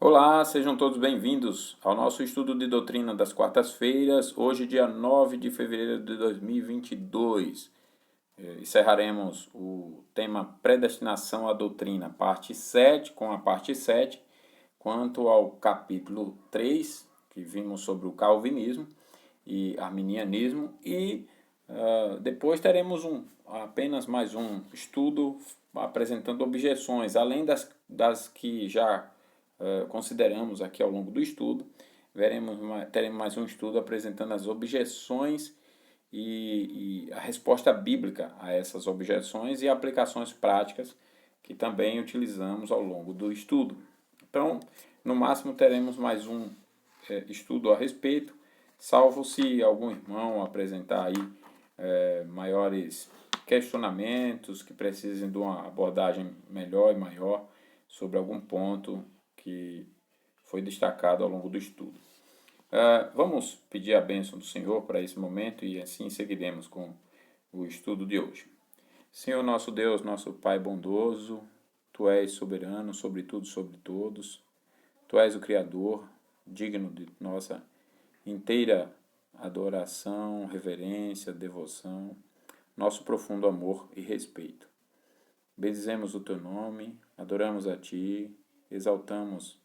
Olá, sejam todos bem-vindos ao nosso estudo de doutrina das quartas-feiras, hoje dia 9 de fevereiro de 2022. Encerraremos o tema Predestinação à Doutrina, parte 7, com a parte 7, quanto ao capítulo 3, que vimos sobre o calvinismo e arminianismo, e depois teremos apenas mais um estudo apresentando objeções, além das que já consideramos aqui ao longo do estudo. Teremos mais um estudo apresentando as objeções e a resposta bíblica a essas objeções e aplicações práticas que também utilizamos ao longo do estudo. Então, no máximo, teremos mais um estudo a respeito, salvo se algum irmão apresentar aí maiores questionamentos que precisem de uma abordagem melhor e maior sobre algum ponto que foi destacado ao longo do estudo. Vamos pedir a bênção do Senhor para esse momento e assim seguiremos com o estudo de hoje. Senhor nosso Deus, nosso Pai bondoso, Tu és soberano sobre tudo e sobre todos. Tu és o Criador, digno de nossa inteira adoração, reverência, devoção, nosso profundo amor e respeito. Bendizemos o Teu nome, adoramos a Ti, exaltamos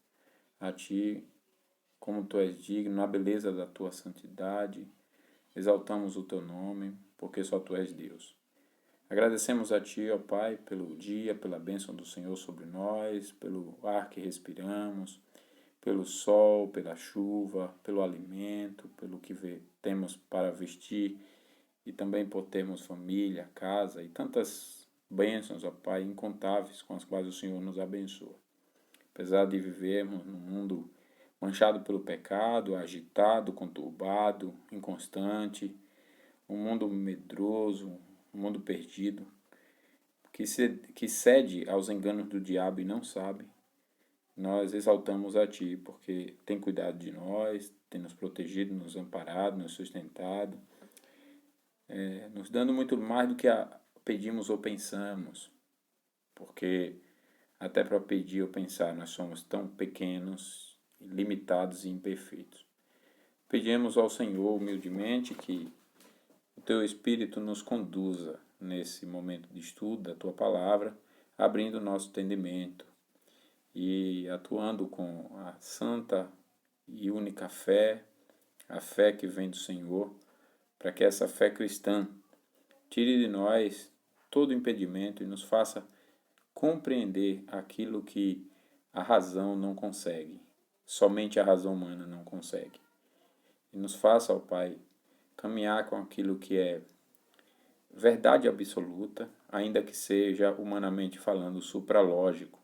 a Ti como Tu és digno, na beleza da Tua santidade, exaltamos o Teu nome, porque só Tu és Deus. Agradecemos a Ti, ó Pai, pelo dia, pela bênção do Senhor sobre nós, pelo ar que respiramos, pelo sol, pela chuva, pelo alimento, pelo que temos para vestir e também por termos família, casa e tantas bênçãos, ó Pai, incontáveis com as quais o Senhor nos abençoa. Apesar de vivermos num mundo manchado pelo pecado, agitado, conturbado, inconstante, um mundo medroso, um mundo perdido, que cede aos enganos do diabo e não sabe, nós exaltamos a Ti, porque tem cuidado de nós, tem nos protegido, nos amparado, nos sustentado, nos dando muito mais do que pedimos ou pensamos, porque até para pedir ou pensar nós somos tão pequenos, limitados e imperfeitos. Pedimos ao Senhor humildemente que o Teu Espírito nos conduza nesse momento de estudo da Tua Palavra, abrindo o nosso entendimento e atuando com a santa e única fé, a fé que vem do Senhor, para que essa fé cristã tire de nós todo impedimento e nos faça compreender aquilo que a razão não consegue, somente a razão humana não consegue. E nos faça, ó Pai, caminhar com aquilo que é verdade absoluta, ainda que seja, humanamente falando, supralógico.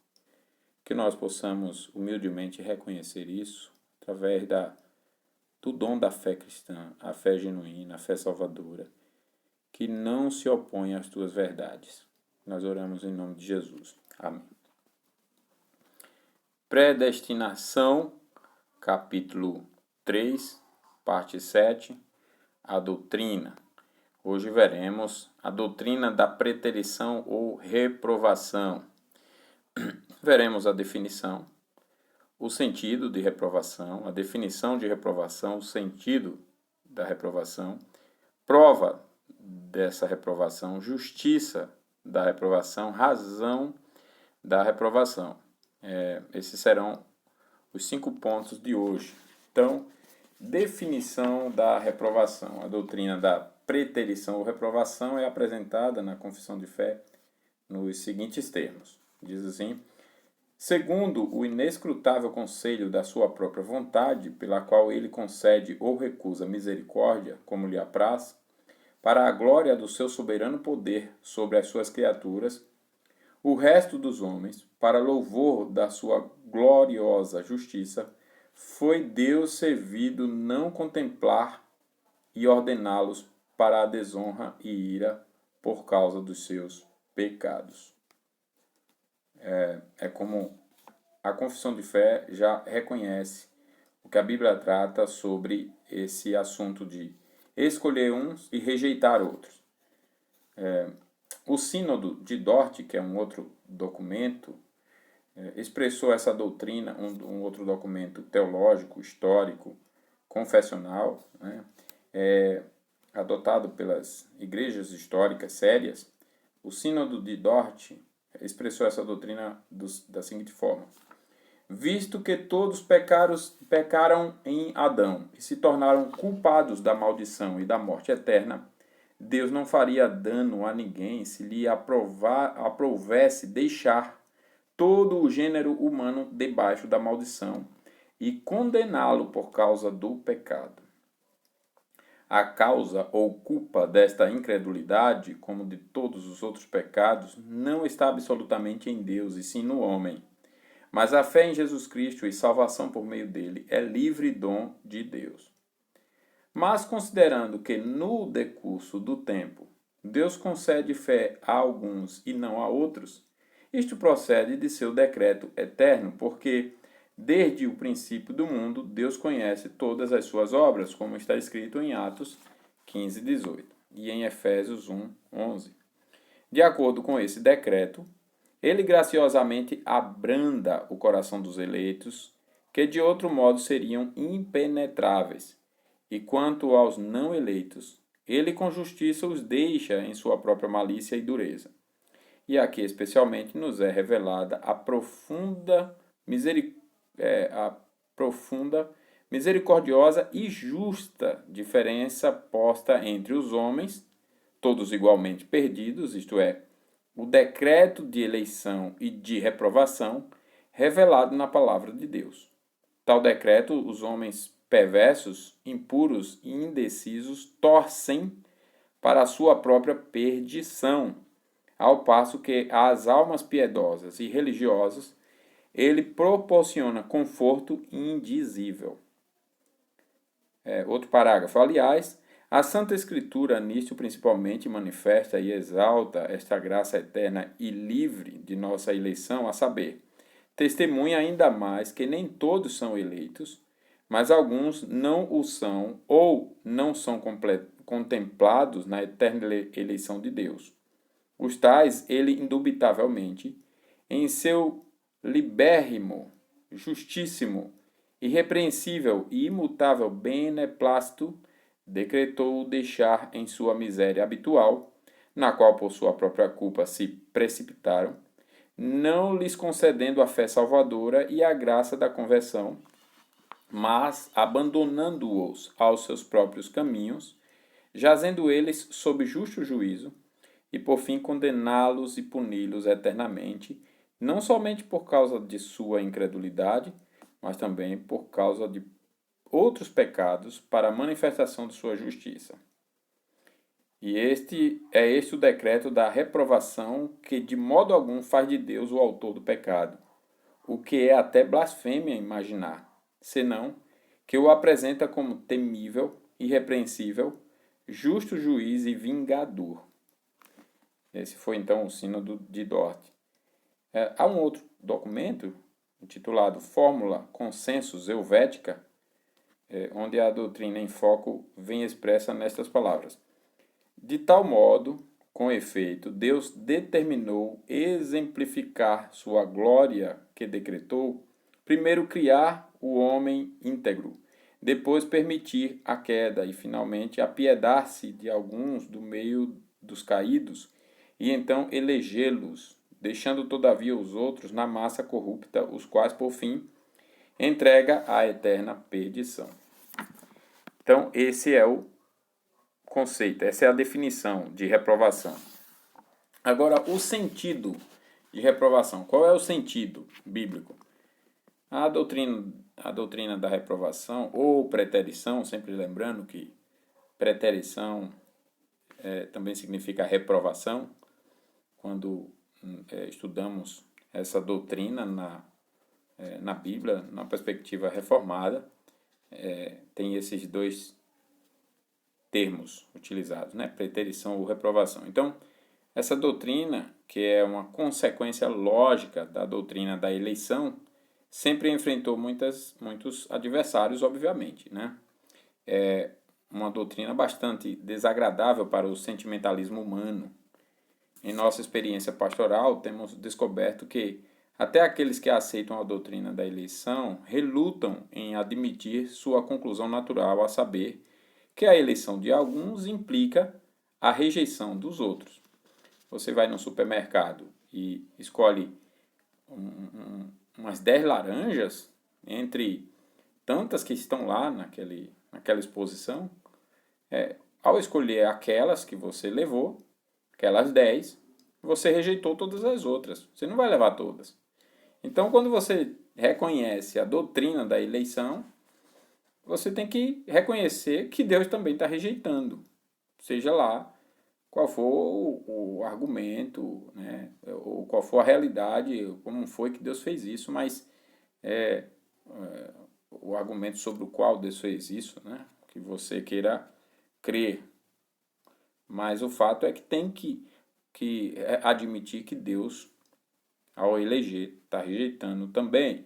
Que nós possamos humildemente reconhecer isso através do dom da fé cristã, a fé genuína, a fé salvadora, que não se opõe às Tuas verdades. Nós oramos em nome de Jesus. Amém. Predestinação, capítulo 3, parte 7, a doutrina. Hoje veremos a doutrina da preterição ou reprovação. Veremos a definição, o sentido de reprovação, a definição de reprovação, o sentido da reprovação, prova dessa reprovação, justiça da reprovação, razão da reprovação. Esses serão os 5 pontos de hoje. Então, definição da reprovação. A doutrina da preterição ou reprovação é apresentada na Confissão de Fé nos seguintes termos. Diz assim: segundo o inescrutável conselho da sua própria vontade, pela qual ele concede ou recusa misericórdia, como lhe apraz, para a glória do seu soberano poder sobre as suas criaturas, o resto dos homens, para louvor da sua gloriosa justiça, foi Deus servido não contemplar e ordená-los para a desonra e ira por causa dos seus pecados. É como a Confissão de Fé já reconhece o que a Bíblia trata sobre esse assunto de escolher uns e rejeitar outros. O Sínodo de Dort, que é um outro documento expressou essa doutrina, um outro documento teológico, histórico, confessional, né, adotado pelas igrejas históricas sérias. O Sínodo de Dort expressou essa doutrina da seguinte forma: visto que todos pecaram em Adão e se tornaram culpados da maldição e da morte eterna, Deus não faria dano a ninguém se lhe aprovesse deixar todo o gênero humano debaixo da maldição e condená-lo por causa do pecado. A causa ou culpa desta incredulidade, como de todos os outros pecados, não está absolutamente em Deus, e sim no homem. Mas a fé em Jesus Cristo e salvação por meio dele é livre dom de Deus. Mas considerando que no decurso do tempo Deus concede fé a alguns e não a outros, isto procede de seu decreto eterno, porque desde o princípio do mundo, Deus conhece todas as suas obras, como está escrito em Atos 15, 18 e em Efésios 1, 11. De acordo com esse decreto, ele graciosamente abranda o coração dos eleitos, que de outro modo seriam impenetráveis. E quanto aos não eleitos, ele com justiça os deixa em sua própria malícia e dureza. E aqui especialmente nos é revelada a profunda misericordiosa e justa diferença posta entre os homens, todos igualmente perdidos, isto é, o decreto de eleição e de reprovação revelado na palavra de Deus. Tal decreto, os homens perversos, impuros e indecisos torcem para a sua própria perdição, ao passo que às almas piedosas e religiosas ele proporciona conforto indizível. Outro parágrafo. Aliás, a Santa Escritura nisto principalmente manifesta e exalta esta graça eterna e livre de nossa eleição, a saber, testemunha ainda mais que nem todos são eleitos, mas alguns não o são ou não são contemplados na eterna eleição de Deus. Os tais, ele indubitavelmente, em seu libérrimo, justíssimo, irrepreensível e imutável beneplácito, decretou deixar em sua miséria habitual, na qual por sua própria culpa se precipitaram, não lhes concedendo a fé salvadora e a graça da conversão, mas abandonando-os aos seus próprios caminhos, jazendo eles sob justo juízo, e por fim condená-los e puni-los eternamente, não somente por causa de sua incredulidade, mas também por causa de outros pecados, para a manifestação de sua justiça. E este o decreto da reprovação, que de modo algum faz de Deus o autor do pecado, o que é até blasfêmia imaginar, senão que o apresenta como temível, irrepreensível, justo juiz e vingador. Esse foi então o Sínodo de Dort. Há um outro documento, intitulado Fórmula Consensus Helvética, onde a doutrina em foco vem expressa nestas palavras. De tal modo, com efeito, Deus determinou exemplificar sua glória que decretou, primeiro criar o homem íntegro, depois permitir a queda e, finalmente, apiedar-se de alguns do meio dos caídos e então elegê-los, deixando todavia os outros na massa corrupta, os quais, por fim, entrega à eterna perdição. Então, esse é o conceito, essa é a definição de reprovação. Agora, o sentido de reprovação. Qual é o sentido bíblico? A doutrina da reprovação, ou preterição, sempre lembrando que preterição também significa reprovação, quando estudamos essa doutrina na Bíblia, na perspectiva reformada, tem esses dois termos utilizados, né? Preterição ou reprovação. Então, essa doutrina, que é uma consequência lógica da doutrina da eleição, sempre enfrentou muitos adversários, obviamente, né? É uma doutrina bastante desagradável para o sentimentalismo humano. Em nossa experiência pastoral, temos descoberto que Até aqueles que aceitam a doutrina da eleição relutam em admitir sua conclusão natural, a saber que a eleição de alguns implica a rejeição dos outros. Você vai no supermercado e escolhe umas 10 laranjas entre tantas que estão lá naquela exposição. Ao escolher aquelas que você levou, aquelas 10, você rejeitou todas as outras. Você não vai levar todas. Então, quando você reconhece a doutrina da eleição, você tem que reconhecer que Deus também está rejeitando. Seja lá qual for o argumento, né, ou qual for a realidade, como foi que Deus fez isso, mas o argumento sobre o qual Deus fez isso, né, que você queira crer. Mas o fato é que tem que admitir que Deus, ao eleger, está rejeitando também.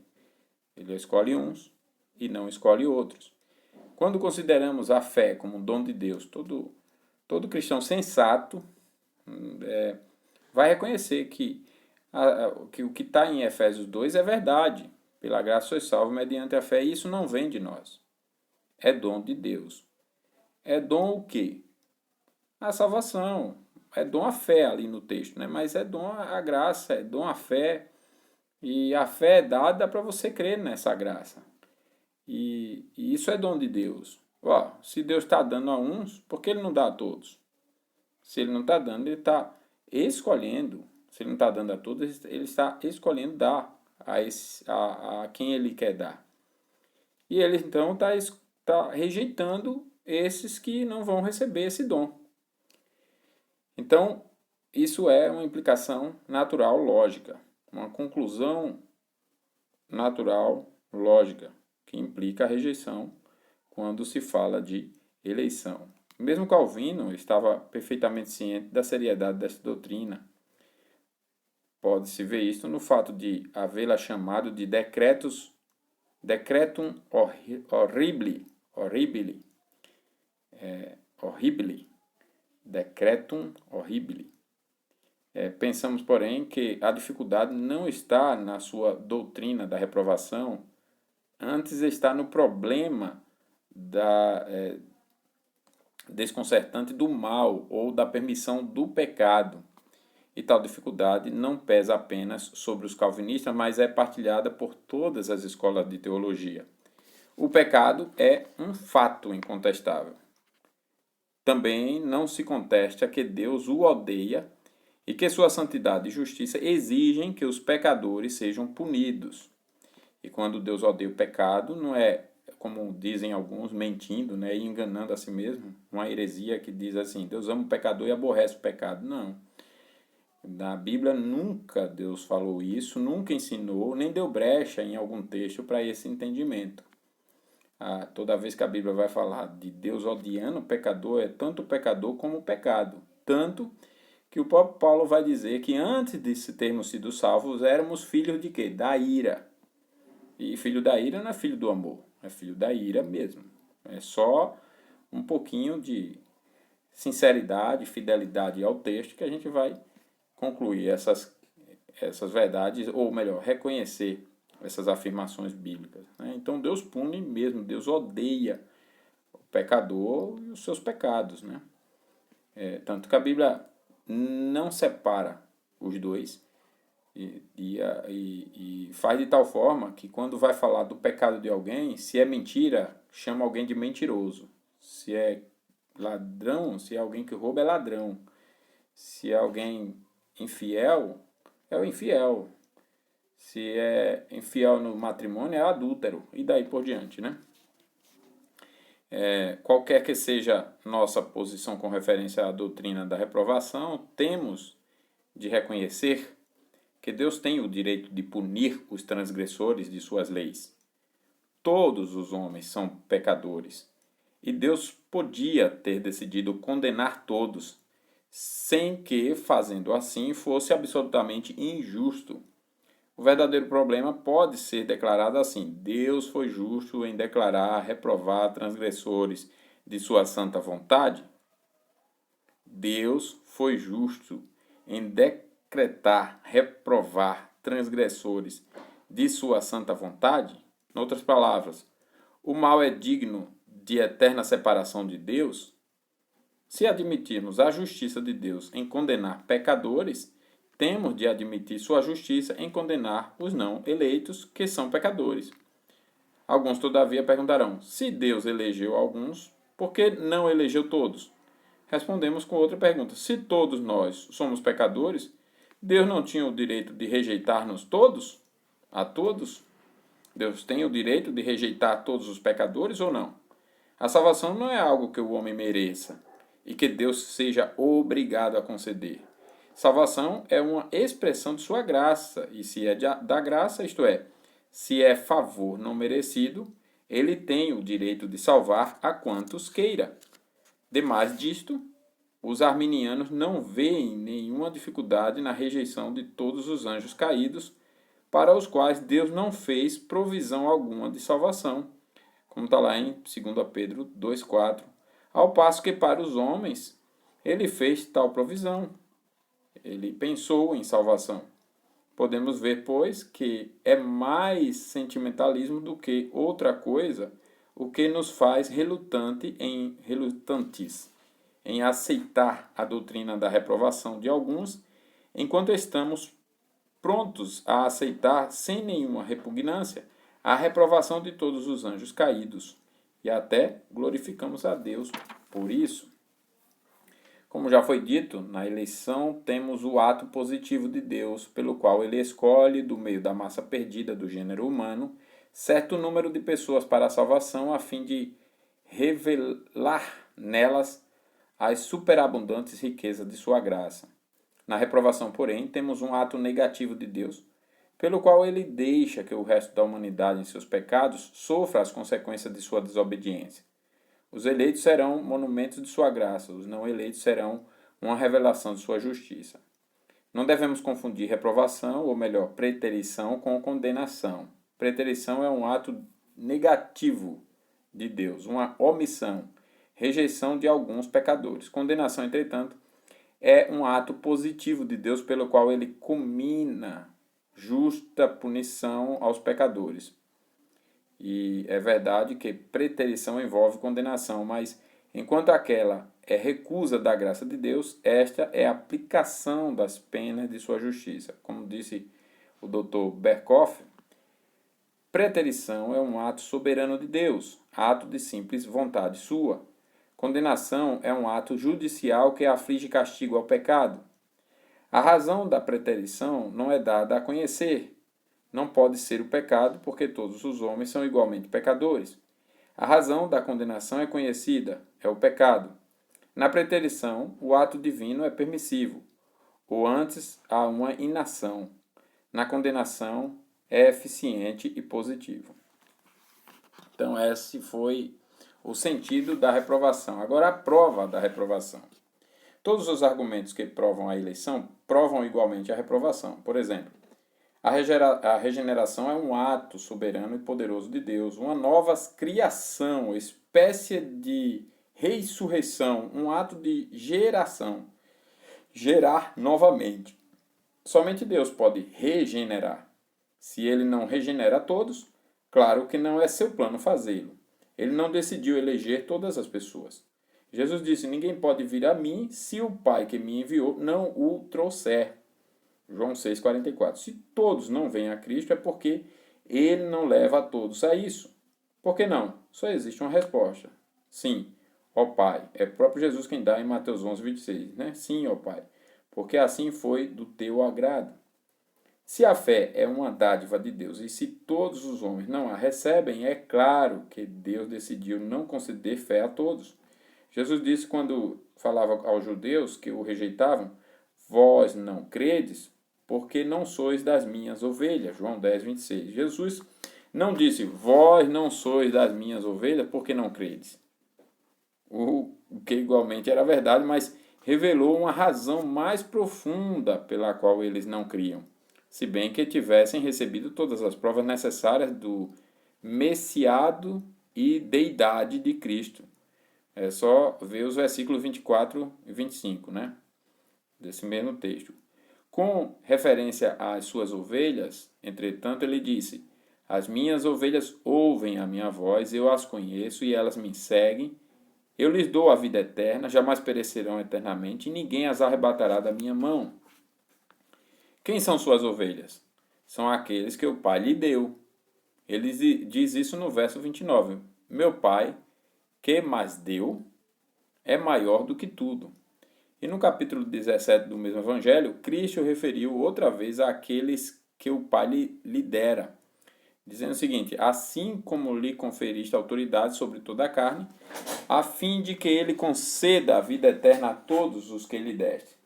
Ele escolhe uns e não escolhe outros. Quando consideramos a fé como um dom de Deus, todo cristão sensato vai reconhecer que o que está em Efésios 2 é verdade. Pela graça sois salvos mediante a fé, e isso não vem de nós. É dom de Deus. É dom o quê? A salvação. É dom a fé ali no texto, né? Mas é dom a graça, é dom a fé. E a fé é dada para você crer nessa graça. E isso é dom de Deus. Se Deus está dando a uns, por que Ele não dá a todos? Se Ele não está dando, Ele está escolhendo. Se Ele não está dando a todos, Ele está escolhendo dar a quem Ele quer dar. E Ele então está rejeitando esses que não vão receber esse dom. Então, isso é uma implicação natural lógica, uma conclusão natural lógica, que implica a rejeição quando se fala de eleição. Mesmo Calvino estava perfeitamente ciente da seriedade dessa doutrina. Pode-se ver isso no fato de havê-la chamado de decretum horribile, decretum horribile. Pensamos, porém, que a dificuldade não está na sua doutrina da reprovação, antes está no problema desconcertante do mal ou da permissão do pecado. E tal dificuldade não pesa apenas sobre os calvinistas, mas é partilhada por todas as escolas de teologia. O pecado é um fato incontestável. Também não se contesta que Deus o odeia e que sua santidade e justiça exigem que os pecadores sejam punidos. E quando Deus odeia o pecado, não é, como dizem alguns, mentindo, né, e enganando a si mesmo, uma heresia que diz assim, Deus ama o pecador e aborrece o pecado. Não. Na Bíblia nunca Deus falou isso, nunca ensinou, nem deu brecha em algum texto para esse entendimento. Toda vez que a Bíblia vai falar de Deus odiando o pecador, é tanto o pecador como o pecado. Tanto que o próprio Paulo vai dizer que antes de termos sido salvos, éramos filhos de quê? Da ira. E filho da ira não é filho do amor, é filho da ira mesmo. É só um pouquinho de sinceridade, fidelidade ao texto que a gente vai concluir essas verdades, ou melhor, reconhecer essas afirmações bíblicas. Né? Então Deus pune mesmo, Deus odeia o pecador e os seus pecados. Né? Tanto que a Bíblia não separa os dois e faz de tal forma que quando vai falar do pecado de alguém, se é mentira, chama alguém de mentiroso. Se é ladrão, se é alguém que rouba, é ladrão. Se é alguém infiel, é o infiel. Se é infiel no matrimônio, é adúltero. E daí por diante, né? Qualquer que seja nossa posição com referência à doutrina da reprovação, temos de reconhecer que Deus tem o direito de punir os transgressores de suas leis. Todos os homens são pecadores. E Deus podia ter decidido condenar todos, sem que, fazendo assim, fosse absolutamente injusto. O verdadeiro problema pode ser declarado assim: Deus foi justo em declarar, reprovar transgressores de sua santa vontade? Deus foi justo em decretar, reprovar transgressores de sua santa vontade? Em outras palavras, o mal é digno de eterna separação de Deus? Se admitirmos a justiça de Deus em condenar pecadores, temos de admitir sua justiça em condenar os não eleitos, que são pecadores. Alguns, todavia, perguntarão: se Deus elegeu alguns, por que não elegeu todos? Respondemos com outra pergunta: se todos nós somos pecadores, Deus não tinha o direito de rejeitar-nos todos? A todos? Deus tem o direito de rejeitar todos os pecadores ou não? A salvação não é algo que o homem mereça e que Deus seja obrigado a conceder. Salvação é uma expressão de sua graça, e se é da graça, isto é, se é favor não merecido, ele tem o direito de salvar a quantos queira. Demais disto, os arminianos não veem nenhuma dificuldade na rejeição de todos os anjos caídos, para os quais Deus não fez provisão alguma de salvação, como está lá em 2 Pedro 2,4. Ao passo que para os homens, ele fez tal provisão. Ele pensou em salvação. Podemos ver, pois, que é mais sentimentalismo do que outra coisa o que nos faz relutantes em aceitar a doutrina da reprovação de alguns, enquanto estamos prontos a aceitar sem nenhuma repugnância a reprovação de todos os anjos caídos, e até glorificamos a Deus por isso. Como já foi dito, na eleição temos o ato positivo de Deus, pelo qual ele escolhe, do meio da massa perdida do gênero humano, certo número de pessoas para a salvação, a fim de revelar nelas as superabundantes riquezas de sua graça. Na reprovação, porém, temos um ato negativo de Deus, pelo qual ele deixa que o resto da humanidade em seus pecados sofra as consequências de sua desobediência. Os eleitos serão monumentos de sua graça, os não eleitos serão uma revelação de sua justiça. Não devemos confundir reprovação, ou melhor, preterição, com condenação. Preterição é um ato negativo de Deus, uma omissão, rejeição de alguns pecadores. Condenação, entretanto, é um ato positivo de Deus pelo qual ele comina justa punição aos pecadores. E é verdade que preterição envolve condenação, mas enquanto aquela é recusa da graça de Deus, esta é a aplicação das penas de sua justiça. Como disse o Dr. Berkoff, preterição é um ato soberano de Deus, ato de simples vontade sua. Condenação é um ato judicial que aflige castigo ao pecado. A razão da preterição não é dada a conhecer. Não pode ser o pecado, porque todos os homens são igualmente pecadores. A razão da condenação é conhecida, é o pecado. Na preterição, o ato divino é permissivo, ou antes há uma inação. Na condenação, é eficiente e positivo. Então, esse foi o sentido da reprovação. Agora, a prova da reprovação. Todos os argumentos que provam a eleição provam igualmente a reprovação. Por exemplo, a regeneração é um ato soberano e poderoso de Deus, uma nova criação, espécie de ressurreição, um ato de geração, gerar novamente. Somente Deus pode regenerar. Se ele não regenera a todos, claro que não é seu plano fazê-lo. Ele não decidiu eleger todas as pessoas. Jesus disse: ninguém pode vir a mim se o Pai que me enviou não o trouxer. João 6,44. Se todos não vêm a Cristo, é porque ele não leva a todos a isso. Por que não? Só existe uma resposta. Sim, ó Pai. É o próprio Jesus quem dá em Mateus 11,26. Né? Sim, ó Pai. Porque assim foi do teu agrado. Se a fé é uma dádiva de Deus e se todos os homens não a recebem, é claro que Deus decidiu não conceder fé a todos. Jesus disse quando falava aos judeus que o rejeitavam: vós não credes, porque não sois das minhas ovelhas. João 10,26. Jesus não disse: vós não sois das minhas ovelhas, porque não credes. O que igualmente era verdade, mas revelou uma razão mais profunda pela qual eles não criam, se bem que tivessem recebido todas as provas necessárias do messiado e deidade de Cristo. É só ver os versículos 24 e 25, né? Desse mesmo texto. Com referência às suas ovelhas, entretanto, ele disse: As minhas ovelhas ouvem a minha voz, eu as conheço e elas me seguem. Eu lhes dou a vida eterna, jamais perecerão eternamente, e ninguém as arrebatará da minha mão. Quem são suas ovelhas? São aqueles que o Pai lhe deu. Ele diz isso no verso 29. Meu Pai, que mais deu, é maior do que tudo. E no capítulo 17 do mesmo Evangelho, Cristo referiu outra vez àqueles que o Pai lhe dera, dizendo o seguinte: Assim como lhe conferiste autoridade sobre toda a carne, a fim de que ele conceda a vida eterna a todos os que lhe deste.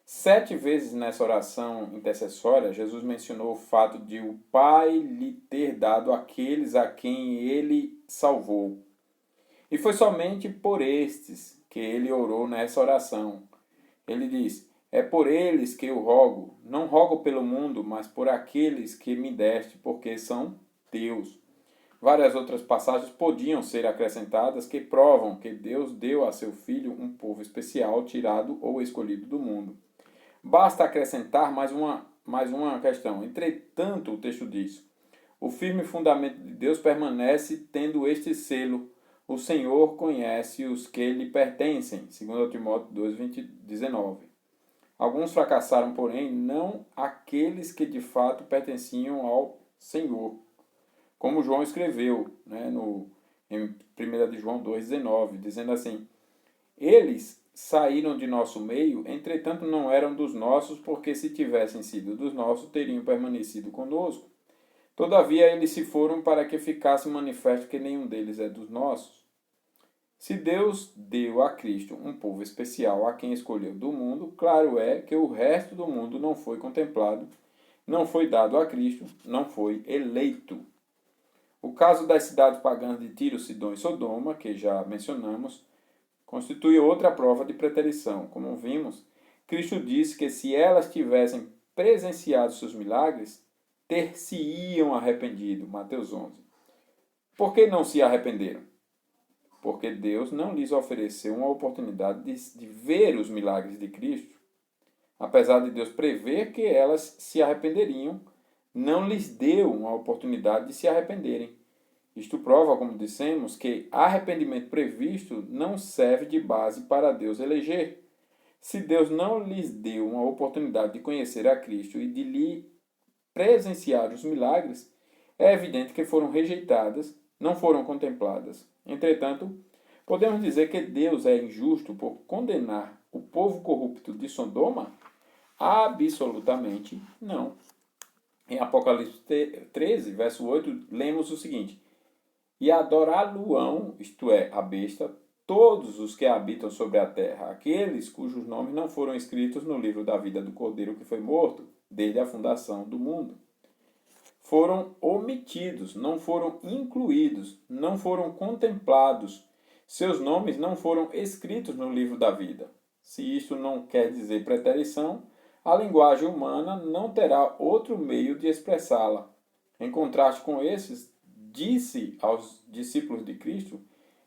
7 vezes nessa oração intercessória, Jesus mencionou o fato de o Pai lhe ter dado aqueles a quem ele salvou. E foi somente por estes que ele orou nessa oração. Ele diz: É por eles que eu rogo, não rogo pelo mundo, mas por aqueles que me deste, porque são teus. Várias outras passagens podiam ser acrescentadas que provam que Deus deu a seu Filho um povo especial, tirado ou escolhido do mundo. Basta acrescentar mais uma questão. Entretanto, o texto diz: O firme fundamento de Deus permanece tendo este selo: O Senhor conhece os que lhe pertencem. 2 Timóteo 2:19. Alguns fracassaram, porém, não aqueles que de fato pertenciam ao Senhor. Como João escreveu, em 1 de João 2,19, dizendo assim: Eles saíram de nosso meio, entretanto não eram dos nossos, porque se tivessem sido dos nossos, teriam permanecido conosco. Todavia eles se foram para que ficasse manifesto que nenhum deles é dos nossos. Se Deus deu a Cristo um povo especial a quem escolheu do mundo, claro é que o resto do mundo não foi contemplado, não foi dado a Cristo, não foi eleito. O caso das cidades pagãs de Tiro, Sidom e Sodoma, que já mencionamos, constitui outra prova de preterição. Como vimos, Cristo disse que se elas tivessem presenciado seus milagres, ter-se-iam arrependido. Mateus 11. Por que não se arrependeram? Porque Deus não lhes ofereceu uma oportunidade de ver os milagres de Cristo. Apesar de Deus prever que elas se arrependeriam, não lhes deu uma oportunidade de se arrependerem. Isto prova, como dissemos, que arrependimento previsto não serve de base para Deus eleger. Se Deus não lhes deu uma oportunidade de conhecer a Cristo e de lhe presenciar os milagres, é evidente que foram rejeitadas, não foram contempladas. Entretanto, podemos dizer que Deus é injusto por condenar o povo corrupto de Sodoma? Absolutamente não. Em Apocalipse 13, verso 8, lemos o seguinte: E adorá-lo-ão, isto é, a besta, todos os que habitam sobre a terra, aqueles cujos nomes não foram escritos no livro da vida do Cordeiro que foi morto, desde a fundação do mundo. Foram omitidos, não foram incluídos, não foram contemplados. Seus nomes não foram escritos no livro da vida. Se isto não quer dizer preterição, a linguagem humana não terá outro meio de expressá-la. Em contraste com esses, disse aos discípulos de Cristo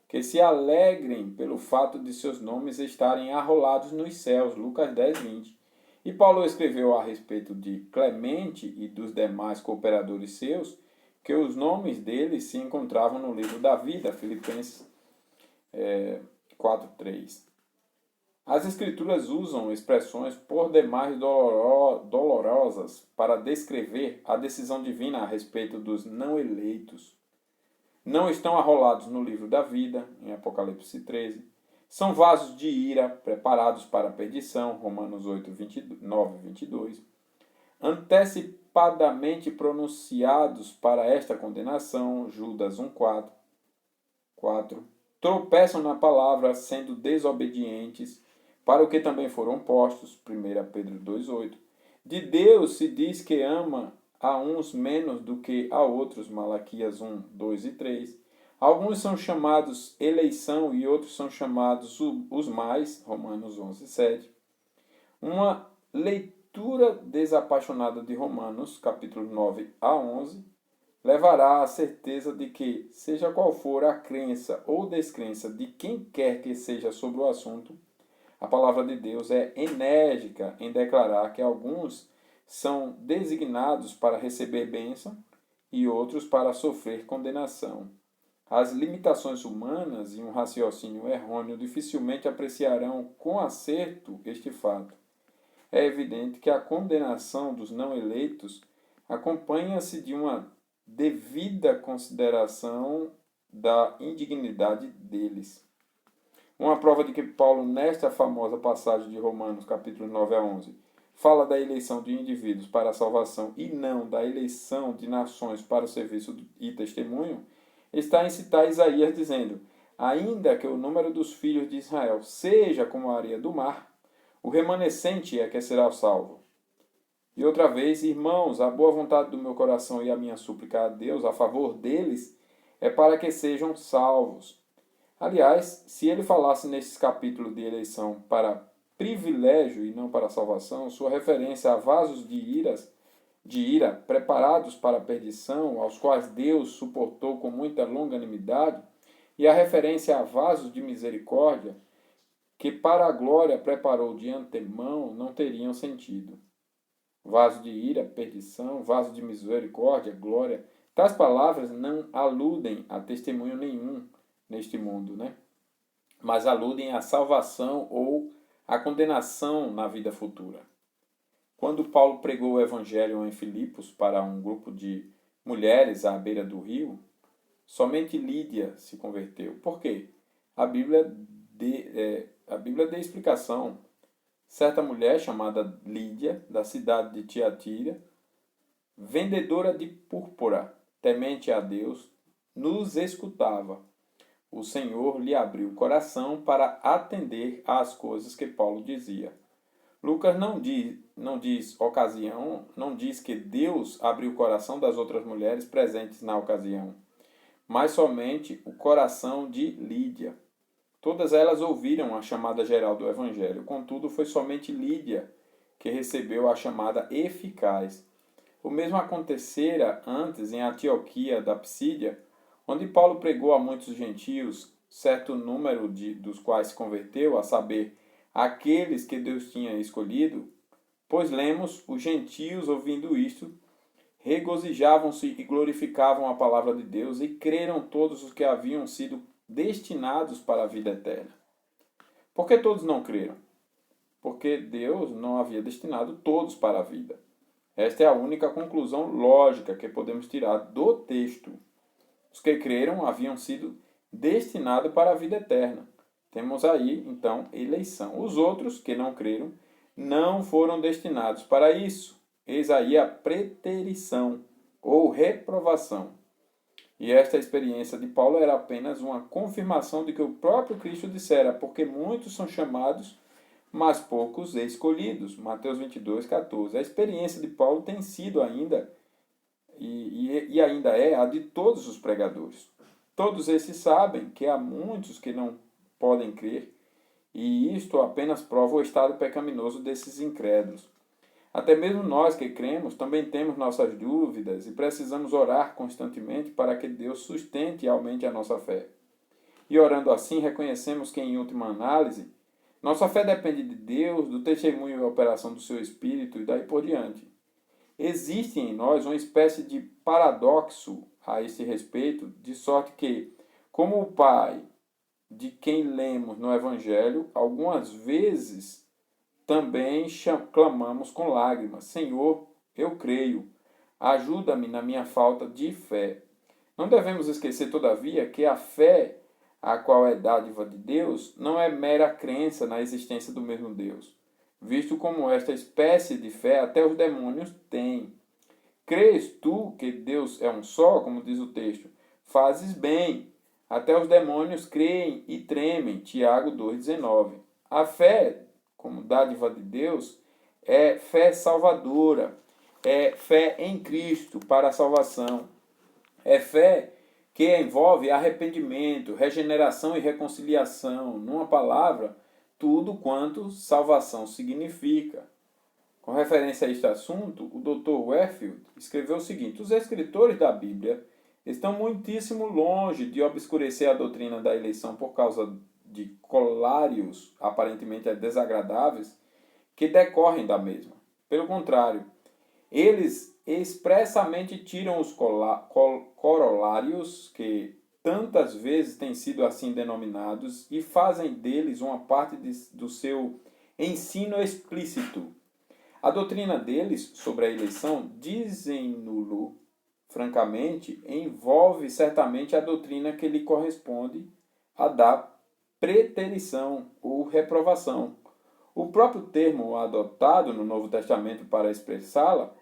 que se alegrem pelo fato de seus nomes estarem arrolados nos céus. Lucas 10:20. E Paulo escreveu a respeito de Clemente e dos demais cooperadores seus, que os nomes deles se encontravam no livro da vida. Filipenses 4:3. As Escrituras usam expressões por demais dolorosas para descrever a decisão divina a respeito dos não eleitos. Não estão arrolados no livro da vida, em Apocalipse 13. São vasos de ira, preparados para a perdição, Romanos 8:9-22. Antecipadamente pronunciados para esta condenação, Judas 1:4. Tropeçam na palavra, sendo desobedientes, para o que também foram postos, 1 Pedro 2:8. De Deus se diz que ama a uns menos do que a outros, Malaquias 1:2-3. Alguns são chamados eleição e outros são chamados os mais, Romanos 11:7. Uma leitura desapaixonada de Romanos, capítulo 9-11, levará à certeza de que, seja qual for a crença ou descrença de quem quer que seja sobre o assunto, a palavra de Deus é enérgica em declarar que alguns são designados para receber bênção e outros para sofrer condenação. As limitações humanas e um raciocínio errôneo dificilmente apreciarão com acerto este fato. É evidente que a condenação dos não eleitos acompanha-se de uma devida consideração da indignidade deles. Uma prova de que Paulo, nesta famosa passagem de Romanos, capítulos 9 a 11, fala da eleição de indivíduos para a salvação e não da eleição de nações para o serviço e testemunho, está em citar Isaías dizendo: ainda que o número dos filhos de Israel seja como a areia do mar, o remanescente é que será salvo. E outra vez, irmãos, a boa vontade do meu coração e a minha súplica a Deus a favor deles é para que sejam salvos. Aliás, se ele falasse nesses capítulos de eleição para privilégio e não para salvação, sua referência a vasos de ira preparados para a perdição, aos quais Deus suportou com muita longanimidade, e a referência a vasos de misericórdia, que para a glória preparou de antemão, não teriam sentido. Vaso de ira, perdição, vaso de misericórdia, glória. Tais palavras não aludem a testemunho nenhum neste mundo, né? Mas aludem à salvação ou à condenação na vida futura. Quando Paulo pregou o evangelho em Filipos para um grupo de mulheres à beira do rio, somente Lídia se converteu. Por quê? A Bíblia dê explicação. Certa mulher chamada Lídia, da cidade de Tiatira, vendedora de púrpura, temente a Deus, nos escutava. O Senhor lhe abriu o coração para atender às coisas que Paulo dizia. Lucas não diz ocasião, não diz que Deus abriu o coração das outras mulheres presentes na ocasião, mas somente o coração de Lídia. Todas elas ouviram a chamada geral do Evangelho, contudo foi somente Lídia que recebeu a chamada eficaz. O mesmo acontecera antes em Antioquia da Psídia, onde Paulo pregou a muitos gentios, certo número dos quais se converteu, a saber, aqueles que Deus tinha escolhido. Pois lemos, os gentios, ouvindo isto, regozijavam-se e glorificavam a palavra de Deus, e creram todos os que haviam sido destinados para a vida eterna. Por que todos não creram? Porque Deus não havia destinado todos para a vida. Esta é a única conclusão lógica que podemos tirar do texto. Os que creram haviam sido destinados para a vida eterna. Temos aí, então, eleição. Os outros, que não creram, não foram destinados para isso. Eis aí a preterição, ou reprovação. E esta experiência de Paulo era apenas uma confirmação de que o próprio Cristo dissera: porque muitos são chamados, mas poucos escolhidos. Mateus 22, 14. A experiência de Paulo tem sido ainda, e ainda é, a de todos os pregadores. Todos esses sabem que há muitos que não podem crer, e isto apenas prova o estado pecaminoso desses incrédulos. Até mesmo nós que cremos também temos nossas dúvidas e precisamos orar constantemente para que Deus sustente e aumente a nossa fé. E orando assim, reconhecemos que, em última análise, nossa fé depende de Deus, do testemunho e operação do seu Espírito e daí por diante. Existe em nós uma espécie de paradoxo a esse respeito, de sorte que, como o Pai de quem lemos no Evangelho, algumas vezes também clamamos com lágrimas: Senhor, eu creio, ajuda-me na minha falta de fé. Não devemos esquecer, todavia, que a fé, a qual é dádiva de Deus, não é mera crença na existência do mesmo Deus, visto como esta espécie de fé até os demônios têm. Crês tu que Deus é um só, como diz o texto? Fazes bem. Até os demônios creem e tremem. Tiago 2,19. A fé, como dádiva de Deus, é fé salvadora, é fé em Cristo para a salvação, é fé que envolve arrependimento, regeneração e reconciliação, numa palavra, tudo quanto salvação significa. Com referência a este assunto, o Dr. Warfield escreveu o seguinte: os escritores da Bíblia estão muitíssimo longe de obscurecer a doutrina da eleição por causa de colários aparentemente desagradáveis que decorrem da mesma. Pelo contrário, eles expressamente tiram os corolários, que tantas vezes têm sido assim denominados, e fazem deles uma parte do seu ensino explícito. A doutrina deles sobre a eleição, dizem-no francamente, envolve certamente a doutrina que lhe corresponde a da preterição ou reprovação. O próprio termo adotado no Novo Testamento para expressá-la,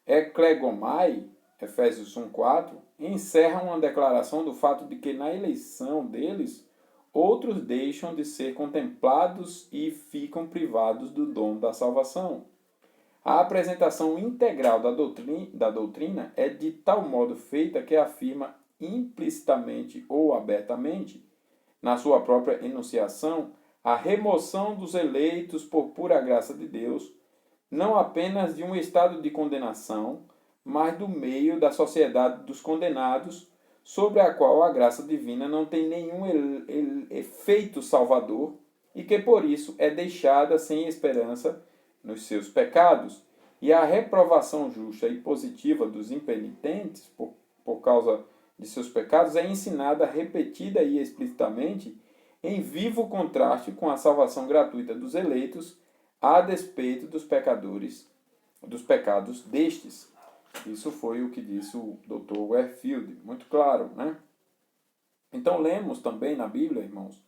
eklegomai, Efésios 1,4, encerra uma declaração do fato de que na eleição deles, outros deixam de ser contemplados e ficam privados do dom da salvação. A apresentação integral da doutrina é de tal modo feita que afirma implicitamente ou abertamente, na sua própria enunciação, a remoção dos eleitos por pura graça de Deus, não apenas de um estado de condenação, mas do meio da sociedade dos condenados, sobre a qual a graça divina não tem nenhum efeito salvador e que por isso é deixada sem esperança nos seus pecados, e a reprovação justa e positiva dos impenitentes por causa de seus pecados é ensinada repetida e explicitamente em vivo contraste com a salvação gratuita dos eleitos, a despeito dos pecados destes. Isso foi o que disse o Dr. Warfield, muito claro, né? Então lemos também na Bíblia, irmãos,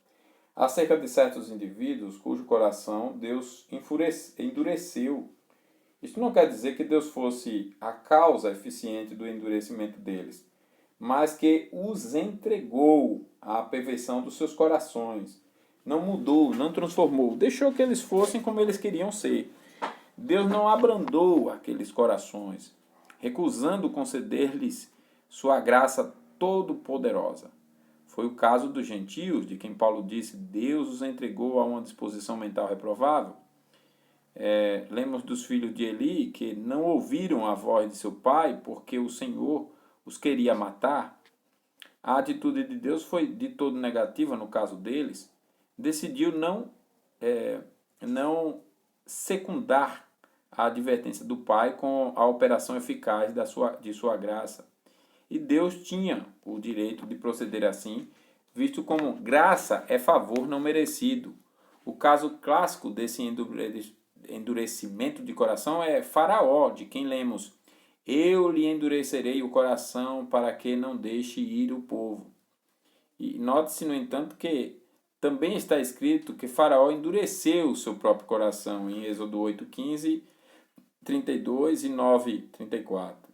acerca de certos indivíduos cujo coração Deus endureceu. Isso não quer dizer que Deus fosse a causa eficiente do endurecimento deles, mas que os entregou à perversão dos seus corações. Não mudou, não transformou, deixou que eles fossem como eles queriam ser. Deus não abrandou aqueles corações, recusando conceder-lhes sua graça todo-poderosa. Foi o caso dos gentios, de quem Paulo disse, Deus os entregou a uma disposição mental reprovável. Lemos dos filhos de Eli, que não ouviram a voz de seu pai, porque o Senhor os queria matar. A atitude de Deus foi de todo negativa no caso deles. Decidiu não secundar a advertência do pai com a operação eficaz de sua graça. E Deus tinha o direito de proceder assim, visto como graça é favor não merecido. O caso clássico desse endurecimento de coração é Faraó, de quem lemos: eu lhe endurecerei o coração para que não deixe ir o povo. E note-se, no entanto, que também está escrito que Faraó endureceu o seu próprio coração, em Êxodo 8:15, 32 e 9:34.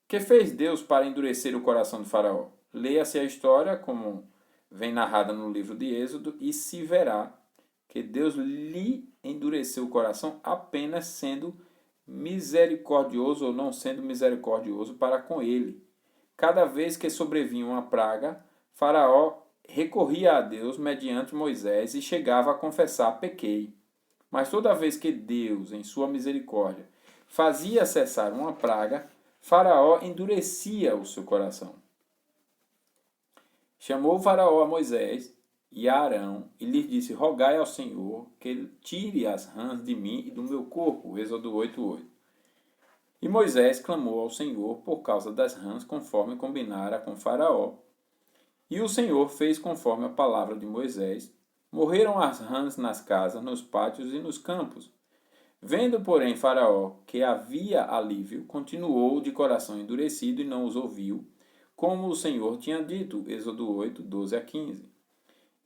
O que fez Deus para endurecer o coração de Faraó? Leia-se a história, como vem narrada no livro de Êxodo, e se verá que Deus lhe endureceu o coração apenas sendo misericordioso ou não sendo misericordioso para com ele. Cada vez que sobrevinha uma praga, Faraó recorria a Deus mediante Moisés e chegava a confessar: pequei. Mas toda vez que Deus, em sua misericórdia, fazia cessar uma praga, Faraó endurecia o seu coração. Chamou Faraó a Moisés e a Arão e lhes disse: rogai ao Senhor que ele tire as rãs de mim e do meu corpo. Êxodo 8:8. E Moisés clamou ao Senhor por causa das rãs, conforme combinara com Faraó. E o Senhor fez conforme a palavra de Moisés. Morreram as rãs nas casas, nos pátios e nos campos. Vendo, porém, Faraó que havia alívio, continuou de coração endurecido e não os ouviu, como o Senhor tinha dito. Êxodo 8, 12 a 15.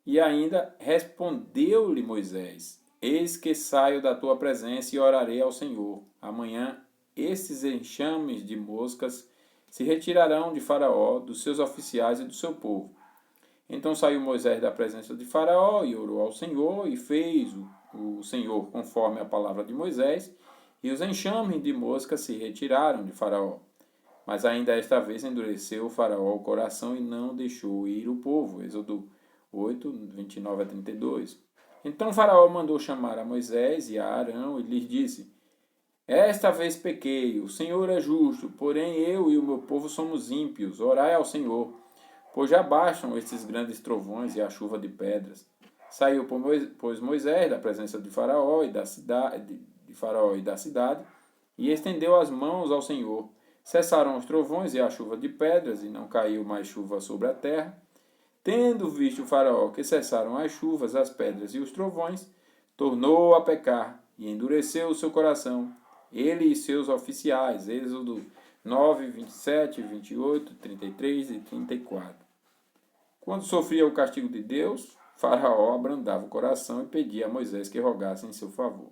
E ainda respondeu-lhe Moisés: eis que saio da tua presença e orarei ao Senhor. Amanhã estes enxames de moscas se retirarão de Faraó, dos seus oficiais e do seu povo. Então saiu Moisés da presença de Faraó e orou ao Senhor, e fez o Senhor conforme a palavra de Moisés, e os enxames de moscas se retiraram de Faraó. Mas ainda esta vez endureceu o Faraó o coração e não deixou ir o povo. Êxodo 8, 29 a 32. Então Faraó mandou chamar a Moisés e a Arão e lhes disse: esta vez pequei, o Senhor é justo, porém eu e o meu povo somos ímpios. Orai ao Senhor, pois já baixam estes grandes trovões e a chuva de pedras. Saiu, pois, Moisés da presença de Faraó e da cidade, e estendeu as mãos ao Senhor. Cessaram os trovões e a chuva de pedras, e não caiu mais chuva sobre a terra. Tendo visto o Faraó que cessaram as chuvas, as pedras e os trovões, tornou a pecar e endureceu o seu coração, ele e seus oficiais. Êxodo 9, 27, 28, 33 e 34. Quando sofria o castigo de Deus, Faraó abrandava o coração e pedia a Moisés que rogasse em seu favor.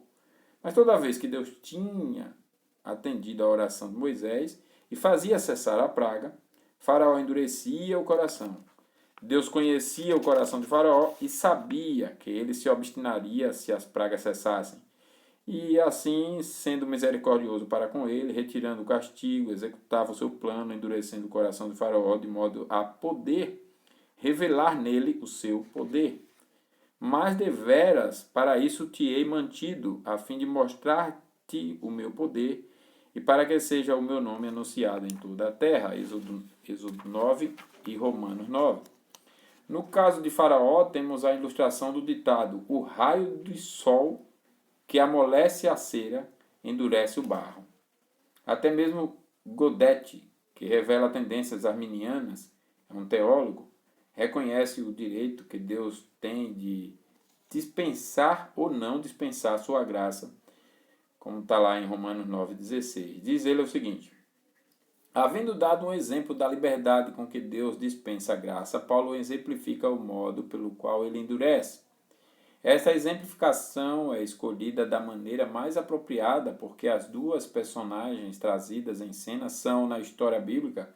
Mas toda vez que Deus tinha atendido a oração de Moisés e fazia cessar a praga, Faraó endurecia o coração. Deus conhecia o coração de Faraó e sabia que ele se obstinaria se as pragas cessassem. E assim, sendo misericordioso para com ele, retirando o castigo, executava o seu plano, endurecendo o coração de Faraó de modo a poder revelar nele o seu poder. Mas deveras para isso te hei mantido, a fim de mostrar-te o meu poder, e para que seja o meu nome anunciado em toda a terra. Êxodo 9 e Romanos 9. No caso de Faraó, temos a ilustração do ditado: o raio do sol que amolece a cera, endurece o barro. Até mesmo Godet, que revela tendências arminianas, é um teólogo, reconhece o direito que Deus tem de dispensar ou não dispensar sua graça, como está lá em Romanos 9,16. Diz ele o seguinte: havendo dado um exemplo da liberdade com que Deus dispensa a graça, Paulo exemplifica o modo pelo qual ele endurece. Esta exemplificação é escolhida da maneira mais apropriada porque as duas personagens trazidas em cena são, na história bíblica,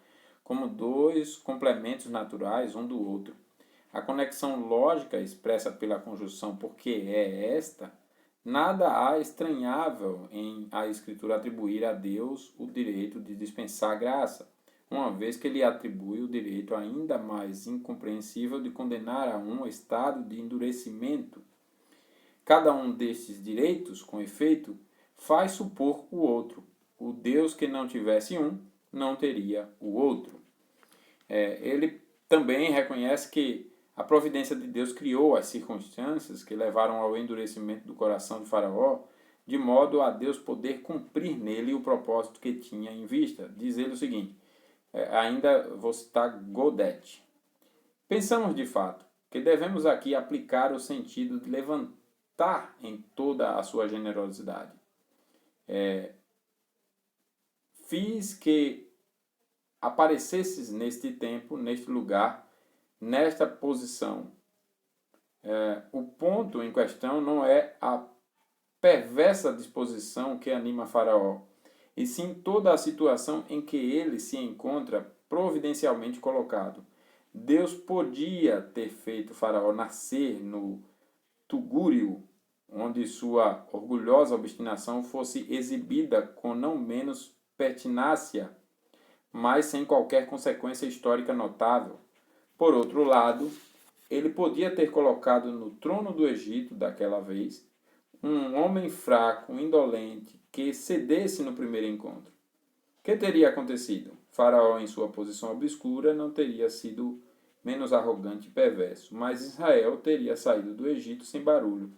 como dois complementos naturais um do outro. A conexão lógica expressa pela conjunção porque é esta, nada há estranhável em a Escritura atribuir a Deus o direito de dispensar graça, uma vez que ele atribui o direito ainda mais incompreensível de condenar a um estado de endurecimento. Cada um destes direitos, com efeito, faz supor o outro. O Deus que não tivesse um, não teria o outro. Ele também reconhece que a providência de Deus criou as circunstâncias que levaram ao endurecimento do coração de Faraó, de modo a Deus poder cumprir nele o propósito que tinha em vista. Diz ele o seguinte, ainda vou citar Godet. Pensamos de fato que devemos aqui aplicar o sentido de levantar em toda a sua generosidade. Fiz que aparecesses neste tempo, neste lugar, nesta posição. O ponto em questão não é a perversa disposição que anima Faraó, e sim toda a situação em que ele se encontra providencialmente colocado. Deus podia ter feito Faraó nascer no Tugúrio, onde sua orgulhosa obstinação fosse exibida com não menos pertinácia, mas sem qualquer consequência histórica notável. Por outro lado, ele podia ter colocado no trono do Egito daquela vez um homem fraco, indolente, que cedesse no primeiro encontro. O que teria acontecido? Faraó, em sua posição obscura, não teria sido menos arrogante e perverso, mas Israel teria saído do Egito sem barulho.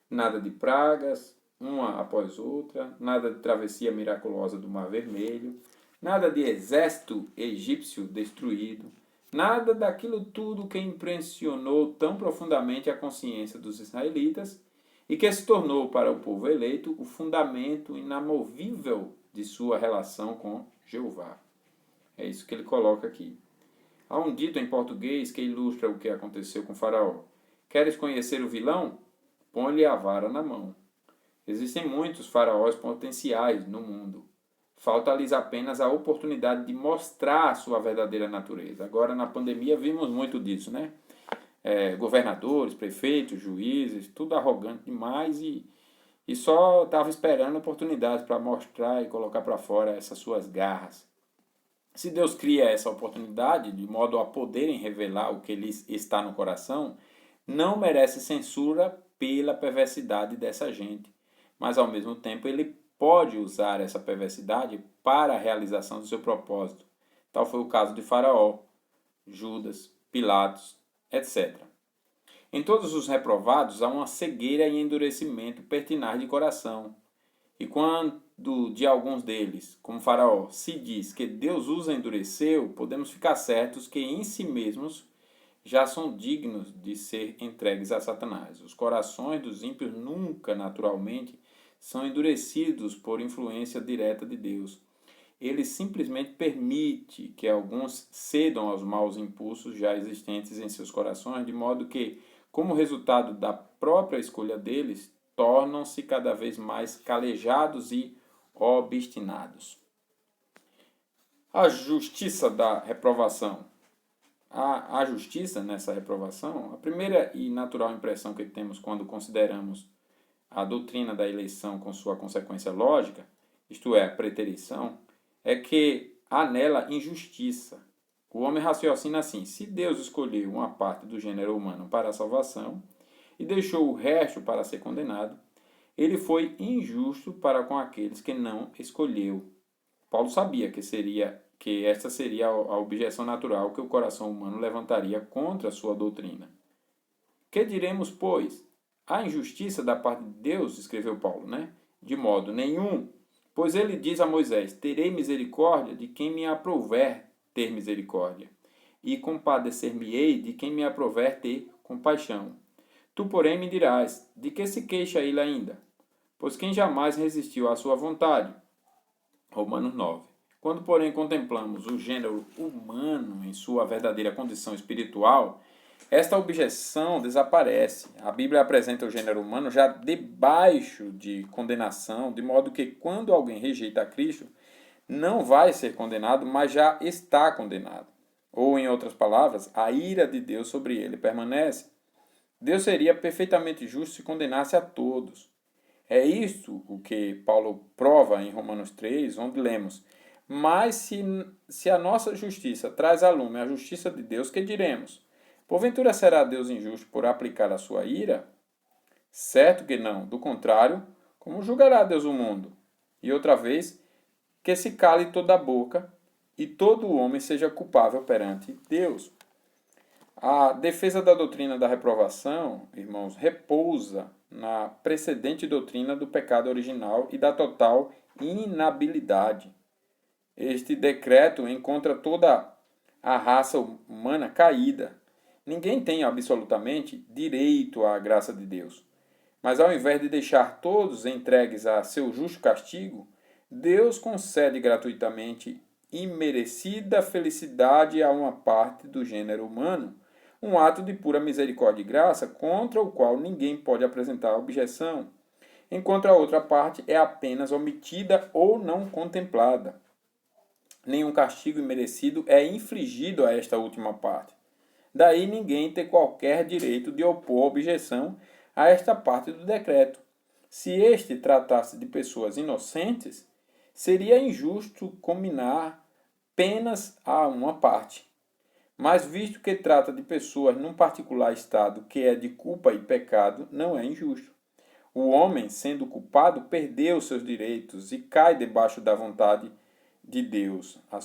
Nada de pragas, uma após outra, nada de travessia miraculosa do Mar Vermelho, nada de exército egípcio destruído, nada daquilo tudo que impressionou tão profundamente a consciência dos israelitas e que se tornou para o povo eleito o fundamento inamovível de sua relação com Jeová. É isso que ele coloca aqui. Há um dito em português que ilustra o que aconteceu com Faraó. Queres conhecer o vilão? Põe-lhe a vara na mão. Existem muitos faraós potenciais no mundo. Falta-lhes apenas a oportunidade de mostrar a sua verdadeira natureza. Agora, na pandemia, vimos muito disso, né? Governadores, prefeitos, juízes, tudo arrogante demais e só estava esperando oportunidades para mostrar e colocar para fora essas suas garras. Se Deus cria essa oportunidade, de modo a poderem revelar o que lhes está no coração, não merece censura pela perversidade dessa gente. Mas, ao mesmo tempo, ele pode usar essa perversidade para a realização do seu propósito. Tal foi o caso de Faraó. Judas, Pilatos, etc. Em todos os reprovados há uma cegueira e endurecimento pertinaz de coração. E quando de alguns deles, como Faraó, se diz que Deus os endureceu, podemos ficar certos que em si mesmos já são dignos de ser entregues a Satanás. Os corações dos ímpios nunca, naturalmente, são endurecidos por influência direta de Deus. Ele simplesmente permite que alguns cedam aos maus impulsos já existentes em seus corações, de modo que, como resultado da própria escolha deles, tornam-se cada vez mais calejados e obstinados. A justiça da reprovação. A justiça nessa reprovação, a primeira e natural impressão que temos quando consideramos a doutrina da eleição com sua consequência lógica, isto é, a preterição, é que há nela injustiça. O homem raciocina assim: se Deus escolheu uma parte do gênero humano para a salvação e deixou o resto para ser condenado, ele foi injusto para com aqueles que não escolheu. Paulo sabia que esta seria a objeção natural que o coração humano levantaria contra a sua doutrina. Que diremos, pois? Há injustiça da parte de Deus, escreveu Paulo, né? De modo nenhum. Pois ele diz a Moisés: terei misericórdia de quem me aprouver ter misericórdia, e compadecer-me-ei de quem me aprouver ter compaixão. Tu, porém, me dirás: de que se queixa ele ainda? Pois quem jamais resistiu à sua vontade? Romanos 9. Quando, porém, contemplamos o gênero humano em sua verdadeira condição espiritual, esta objeção desaparece. A Bíblia apresenta o gênero humano já debaixo de condenação, de modo que quando alguém rejeita a Cristo, não vai ser condenado, mas já está condenado. Ou, em outras palavras, a ira de Deus sobre ele permanece. Deus seria perfeitamente justo se condenasse a todos. É isto o que Paulo prova em Romanos 3, onde lemos: mas se a nossa justiça traz à lume a justiça de Deus, que diremos? Porventura será Deus injusto por aplicar a sua ira? Certo que não. Do contrário, como julgará Deus o mundo? E outra vez, que se cale toda a boca e todo homem seja culpável perante Deus. A defesa da doutrina da reprovação, irmãos, repousa na precedente doutrina do pecado original e da total inabilidade. Este decreto encontra toda a raça humana caída. Ninguém tem absolutamente direito à graça de Deus. Mas ao invés de deixar todos entregues a seu justo castigo, Deus concede gratuitamente imerecida felicidade a uma parte do gênero humano, um ato de pura misericórdia e graça contra o qual ninguém pode apresentar objeção, enquanto a outra parte é apenas omitida ou não contemplada. Nenhum castigo imerecido é infligido a esta última parte. Daí ninguém tem qualquer direito de opor objeção a esta parte do decreto. Se este tratasse de pessoas inocentes, seria injusto combinar penas a uma parte. Mas visto que trata de pessoas num particular estado que é de culpa e pecado, não é injusto. O homem, sendo culpado, perdeu seus direitos e cai debaixo da vontade de Deus. A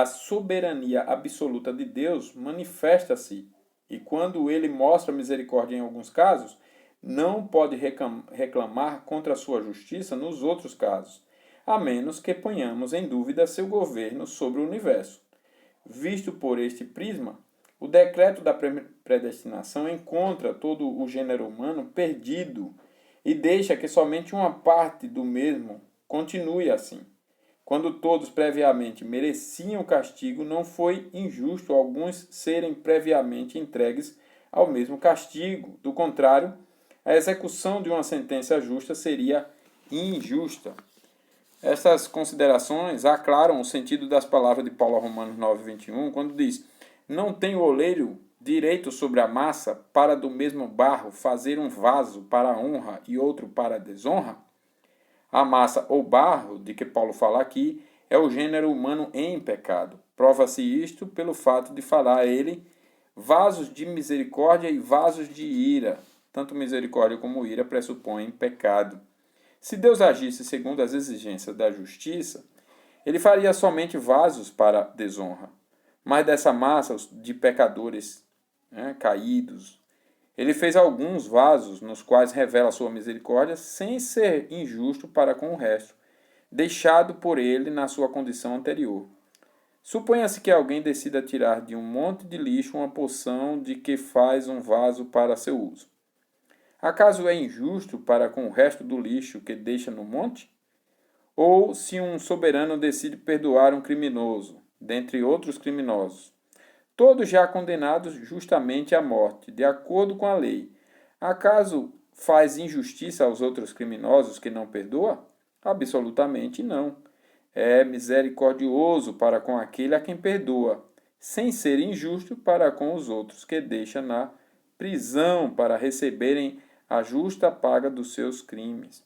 soberania absoluta de Deus manifesta-se, e quando ele mostra misericórdia em alguns casos, não pode reclamar contra a sua justiça nos outros casos, a menos que ponhamos em dúvida seu governo sobre o universo. Visto por este prisma, o decreto da predestinação encontra todo o gênero humano perdido e deixa que somente uma parte do mesmo continue assim. Quando todos previamente mereciam castigo, não foi injusto alguns serem previamente entregues ao mesmo castigo. Do contrário, a execução de uma sentença justa seria injusta. Essas considerações aclaram o sentido das palavras de Paulo a Romanos 9:21, quando diz: não tem o oleiro direito sobre a massa para do mesmo barro fazer um vaso para a honra e outro para a desonra? A massa ou barro, de que Paulo fala aqui, é o gênero humano em pecado. Prova-se isto pelo fato de falar ele vasos de misericórdia e vasos de ira. Tanto misericórdia como ira pressupõem pecado. Se Deus agisse segundo as exigências da justiça, ele faria somente vasos para desonra. mas dessa massa de pecadores, né, caídos, ele fez alguns vasos nos quais revela sua misericórdia sem ser injusto para com o resto, deixado por ele na sua condição anterior. Suponha-se que alguém decida tirar de um monte de lixo uma porção de que faz um vaso para seu uso. Acaso é injusto para com o resto do lixo que deixa no monte? Ou se um soberano decide perdoar um criminoso, dentre outros criminosos, todos já condenados justamente à morte, de acordo com a lei, acaso faz injustiça aos outros criminosos que não perdoa? Absolutamente não. É misericordioso para com aquele a quem perdoa, sem ser injusto para com os outros que deixa na prisão para receberem a justa paga dos seus crimes.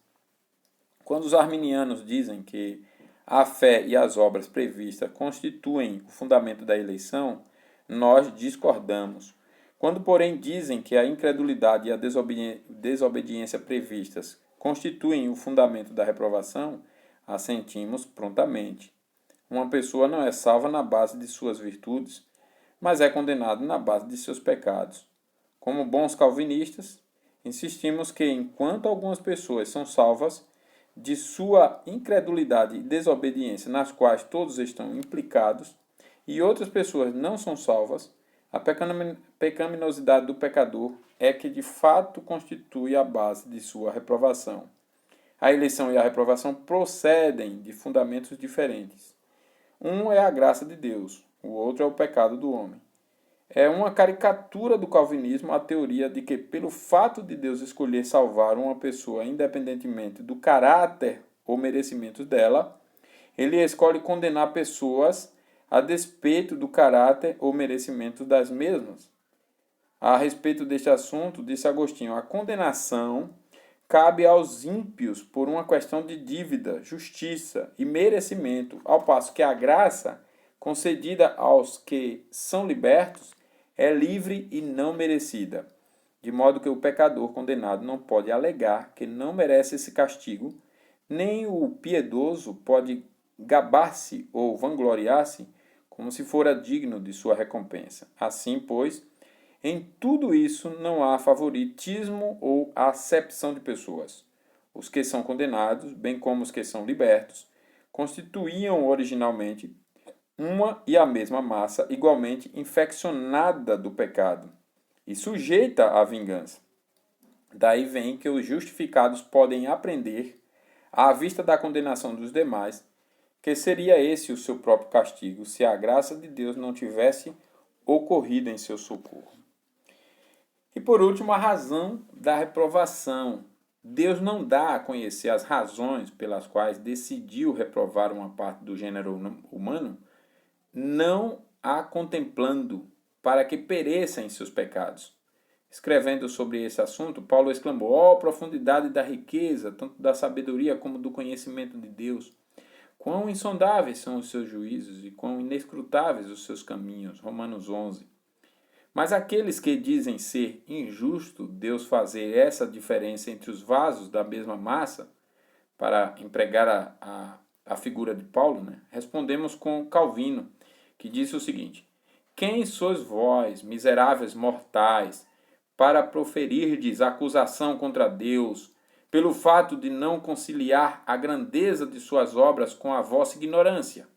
Quando os arminianos dizem que a fé e as obras previstas constituem o fundamento da eleição, nós discordamos. Quando, porém, dizem que a incredulidade e a desobediência previstas constituem o fundamento da reprovação, assentimos prontamente. Uma pessoa não é salva na base de suas virtudes, mas é condenada na base de seus pecados. Como bons calvinistas, insistimos que, enquanto algumas pessoas são salvas de sua incredulidade e desobediência, nas quais todos estão implicados, e outras pessoas não são salvas, a pecaminosidade do pecador é que de fato constitui a base de sua reprovação. A eleição e a reprovação procedem de fundamentos diferentes. Um é a graça de Deus, o outro é o pecado do homem. É uma caricatura do calvinismo a teoria de que, pelo fato de Deus escolher salvar uma pessoa independentemente do caráter ou merecimento dela, ele escolhe condenar pessoas a despeito do caráter ou merecimento das mesmas. A respeito deste assunto, disse Agostinho, a condenação cabe aos ímpios por uma questão de dívida, justiça e merecimento, ao passo que a graça, concedida aos que são libertos, é livre e não merecida, de modo que o pecador condenado não pode alegar que não merece esse castigo, nem o piedoso pode gabar-se ou vangloriar-se como se fora digno de sua recompensa. Assim, pois, em tudo isso não há favoritismo ou acepção de pessoas. Os que são condenados, bem como os que são libertos, constituíam originalmente uma e a mesma massa igualmente infeccionada do pecado e sujeita à vingança. Daí vem que os justificados podem aprender, à vista da condenação dos demais, que seria esse o seu próprio castigo se a graça de Deus não tivesse ocorrido em seu socorro. E por último, a razão da reprovação. Deus não dá a conhecer as razões pelas quais decidiu reprovar uma parte do gênero humano, não a contemplando, para que pereça em seus pecados. Escrevendo sobre esse assunto, Paulo exclamou: ó profundidade da riqueza, tanto da sabedoria como do conhecimento de Deus! Quão insondáveis são os seus juízos e quão inescrutáveis os seus caminhos. Romanos 11. Mas aqueles que dizem ser injusto Deus fazer essa diferença entre os vasos da mesma massa, para empregar a figura de Paulo, né? Respondemos com Calvino, que disse o seguinte: quem sois vós, miseráveis mortais, para proferirdes acusação contra Deus, pelo fato de não conciliar a grandeza de suas obras com a vossa ignorância?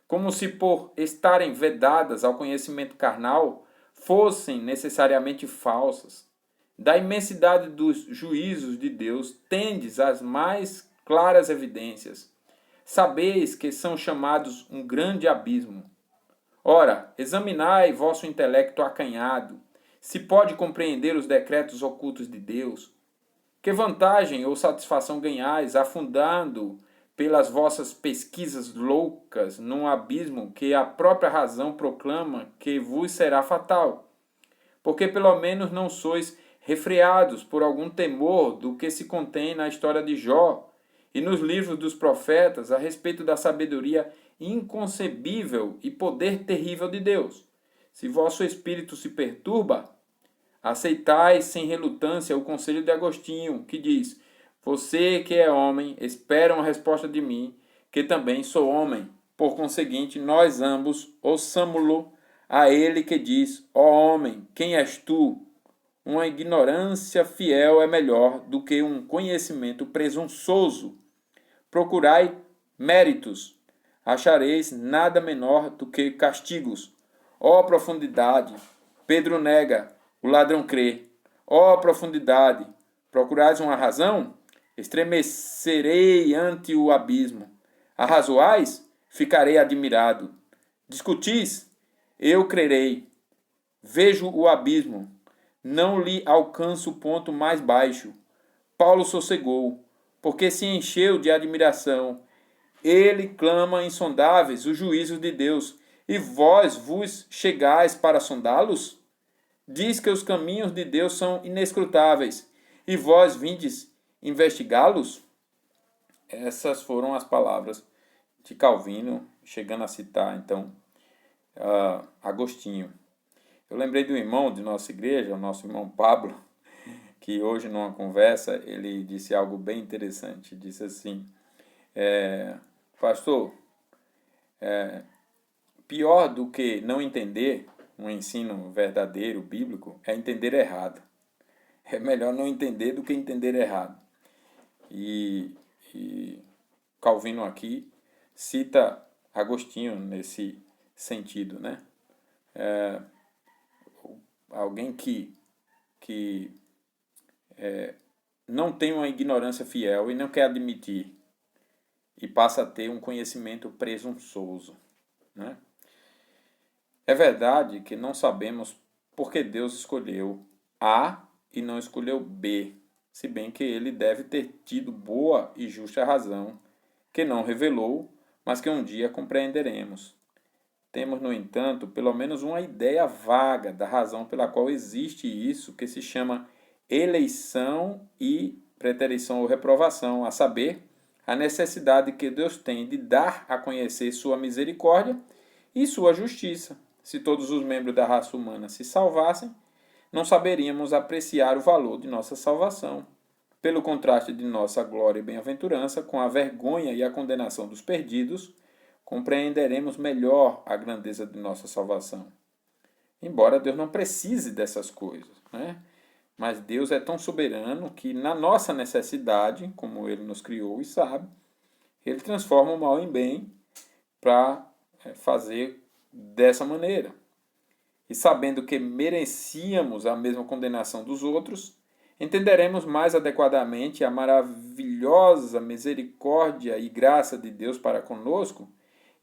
Como se por estarem vedadas ao conhecimento carnal, fossem necessariamente falsas. Da imensidade dos juízos de Deus, tendes as mais claras evidências. Sabeis que são chamados um grande abismo. Ora, examinai vosso intelecto acanhado, se pode compreender os decretos ocultos de Deus. Que vantagem ou satisfação ganhais, afundando pelas vossas pesquisas loucas num abismo que a própria razão proclama que vos será fatal? Porque pelo menos não sois refreados por algum temor do que se contém na história de Jó e nos livros dos profetas a respeito da sabedoria inconcebível e poder terrível de Deus. Se vosso espírito se perturba, aceitai sem relutância o conselho de Agostinho, que diz: você que é homem, espera uma resposta de mim, que também sou homem. Por conseguinte, nós ambos ouçamo-lo a ele que diz: ó homem, quem és tu? Uma ignorância fiel é melhor do que um conhecimento presunçoso. Procurai méritos, achareis nada menor do que castigos. Ó profundidade, Pedro nega, o ladrão crê. Ó profundidade, procurais uma razão? Estremecerei ante o abismo. Arrazoais? Ficarei admirado. Discutis? Eu crerei. Vejo o abismo. Não lhe alcanço o ponto mais baixo. Paulo sossegou, porque se encheu de admiração. Ele clama insondáveis os juízos de Deus, e vós vos chegais para sondá-los? Diz que os caminhos de Deus são inescrutáveis, e vós vindes investigá-los? Essas foram as palavras de Calvino, chegando a citar, então, Agostinho. Eu lembrei de um irmão de nossa igreja, o nosso irmão Pablo, que hoje, numa conversa, ele disse algo bem interessante. Disse assim: pastor, pior do que não entender um ensino verdadeiro, bíblico, é entender errado. É melhor não entender do que entender errado. E Calvino aqui cita Agostinho nesse sentido, né? Alguém que não tem uma ignorância fiel e não quer admitir e passa a ter um conhecimento presunçoso, né? É verdade que não sabemos por que Deus escolheu A e não escolheu B, se bem que ele deve ter tido boa e justa razão, que não revelou, mas que um dia compreenderemos. Temos, no entanto, pelo menos uma ideia vaga da razão pela qual existe isso que se chama eleição e preterição ou reprovação, a saber, a necessidade que Deus tem de dar a conhecer sua misericórdia e sua justiça. Se todos os membros da raça humana se salvassem, não saberíamos apreciar o valor de nossa salvação. Pelo contraste de nossa glória e bem-aventurança com a vergonha e a condenação dos perdidos, compreenderemos melhor a grandeza de nossa salvação. Embora Deus não precise dessas coisas, né? Mas Deus é tão soberano que, na nossa necessidade, como Ele nos criou e sabe, Ele transforma o mal em bem para fazer dessa maneira. E sabendo que merecíamos a mesma condenação dos outros, entenderemos mais adequadamente a maravilhosa misericórdia e graça de Deus para conosco,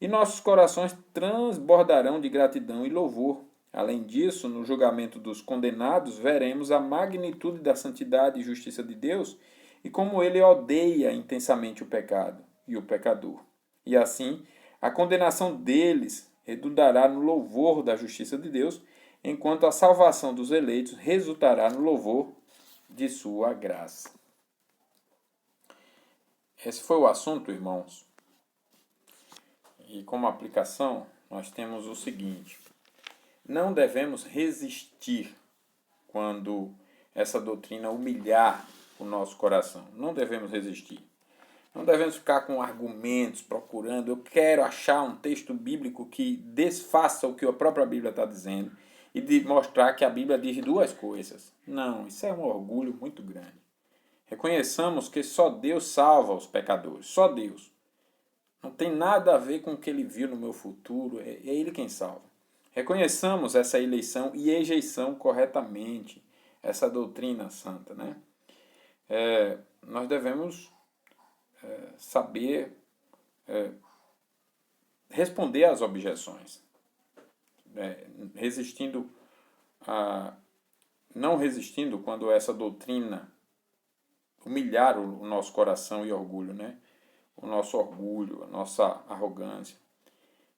e nossos corações transbordarão de gratidão e louvor. Além disso, no julgamento dos condenados, veremos a magnitude da santidade e justiça de Deus e como Ele odeia intensamente o pecado e o pecador. E assim, a condenação deles redundará no louvor da justiça de Deus, enquanto a salvação dos eleitos resultará no louvor de sua graça. Esse foi o assunto, irmãos. E como aplicação, nós temos o seguinte: não devemos resistir quando essa doutrina humilhar o nosso coração. Não devemos resistir. Não devemos ficar com argumentos, procurando. Eu quero achar um texto bíblico que desfaça o que a própria Bíblia está dizendo e de mostrar que a Bíblia diz duas coisas. Não, isso é um orgulho muito grande. Reconheçamos que só Deus salva os pecadores. Só Deus. Não tem nada a ver com o que Ele viu no meu futuro. É Ele quem salva. Reconheçamos essa eleição e rejeição corretamente, essa doutrina santa, né? Nós devemos saber responder às objeções, não resistindo quando essa doutrina humilhar o nosso coração e orgulho, né? O nosso orgulho, a nossa arrogância.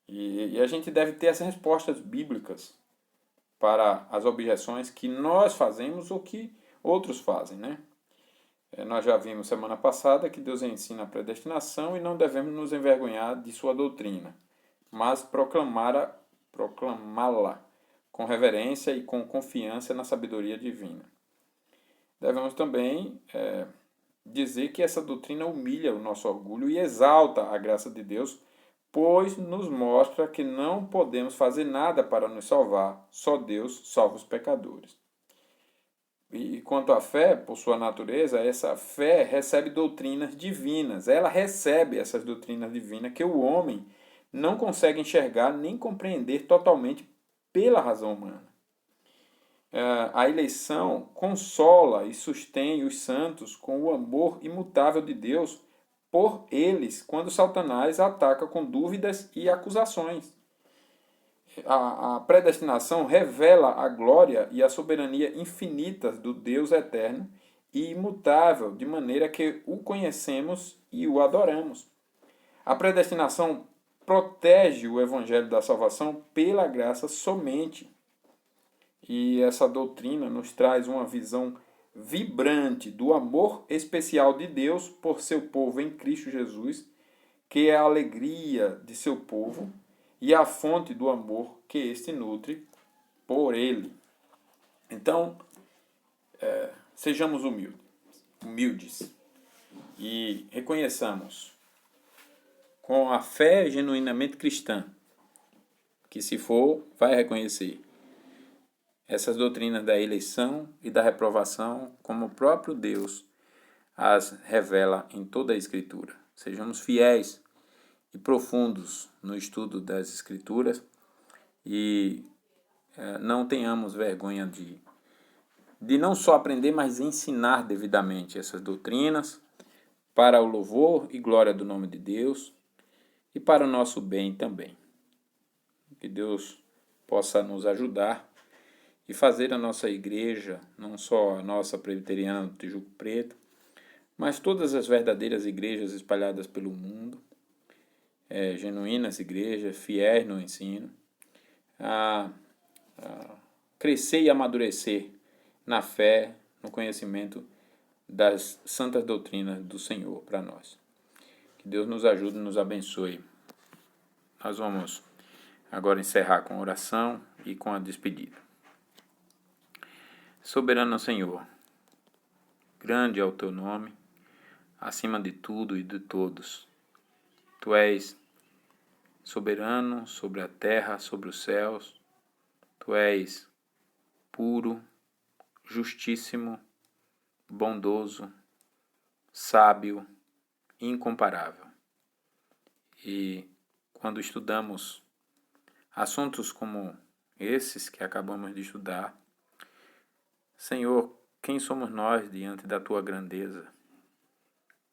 E a gente deve ter essas respostas bíblicas para as objeções que nós fazemos ou que outros fazem, né? Nós já vimos semana passada que Deus ensina a predestinação e não devemos nos envergonhar de sua doutrina, mas proclamá-la com reverência e com confiança na sabedoria divina. Devemos também dizer que essa doutrina humilha o nosso orgulho e exalta a graça de Deus pois nos mostra que não podemos fazer nada para nos salvar, só Deus salva os pecadores. E quanto à fé, por sua natureza, essa fé recebe doutrinas divinas. Ela recebe essas doutrinas divinas que o homem não consegue enxergar nem compreender totalmente pela razão humana. A eleição consola e sustém os santos com o amor imutável de Deus por eles quando Satanás ataca com dúvidas e acusações. A predestinação revela a glória e a soberania infinitas do Deus eterno e imutável, de maneira que o conhecemos e o adoramos. A predestinação protege o evangelho da salvação pela graça somente. E essa doutrina nos traz uma visão vibrante do amor especial de Deus por seu povo em Cristo Jesus, que é a alegria de seu povo e a fonte do amor que este nutre por ele. Então, sejamos humildes e reconheçamos com a fé genuinamente cristã, que se for, vai reconhecer essas doutrinas da eleição e da reprovação, como o próprio Deus as revela em toda a Escritura. Sejamos fiéis e profundos no estudo das Escrituras e não tenhamos vergonha de não só aprender, mas ensinar devidamente essas doutrinas para o louvor e glória do nome de Deus e para o nosso bem também. Que Deus possa nos ajudar e fazer a nossa igreja, não só a nossa presbiteriana do Tijuco Preto, mas todas as verdadeiras igrejas espalhadas pelo mundo, genuínas igrejas, fiéis no ensino, a crescer e amadurecer na fé, no conhecimento das santas doutrinas do Senhor para nós. Que Deus nos ajude e nos abençoe. Nós vamos agora encerrar com a oração e com a despedida. Soberano Senhor, grande é o teu nome, acima de tudo e de todos. Tu és soberano sobre a terra, sobre os céus. Tu és puro, justíssimo, bondoso, sábio, incomparável. E quando estudamos assuntos como esses que acabamos de estudar, Senhor, quem somos nós diante da tua grandeza?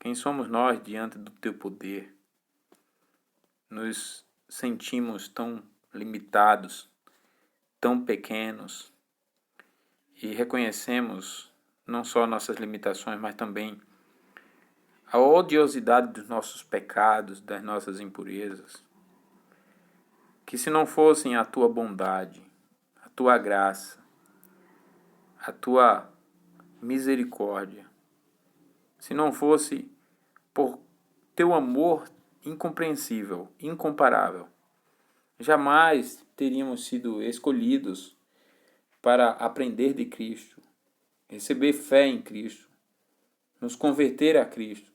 Quem somos nós diante do teu poder? Nos sentimos tão limitados, tão pequenos, e reconhecemos não só nossas limitações, mas também a odiosidade dos nossos pecados, das nossas impurezas. Que se não fossem a tua bondade, a tua graça, a tua misericórdia, se não fosse por teu amor incompreensível, incomparável, jamais teríamos sido escolhidos para aprender de Cristo, receber fé em Cristo, nos converter a Cristo